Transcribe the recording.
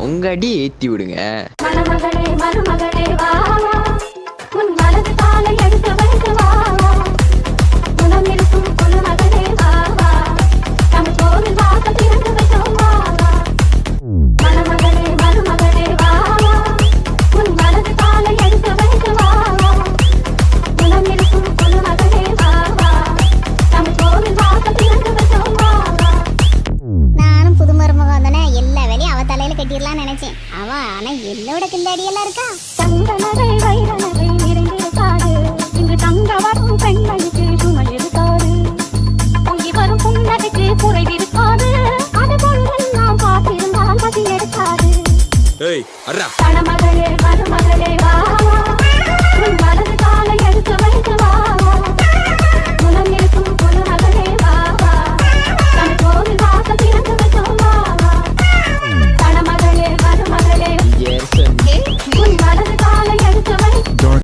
உங்க அடி ஏத்தி விடுங்க. நினைச்சேன் அவ ஆனா என்னோட கில்லாடியெல்லாம் இருக்கா. தங்க நகை வைர நகை நிறைந்திருக்காது இங்கு தங்க வரும் பெண்களுக்கு சுமை இருக்காது. பொங்கி வரும் புன்னகைக்கு குறைவிருக்காது. அது பொருள் நாம் காத்திருந்தால் மதி எடுக்காது. மருமகளே வா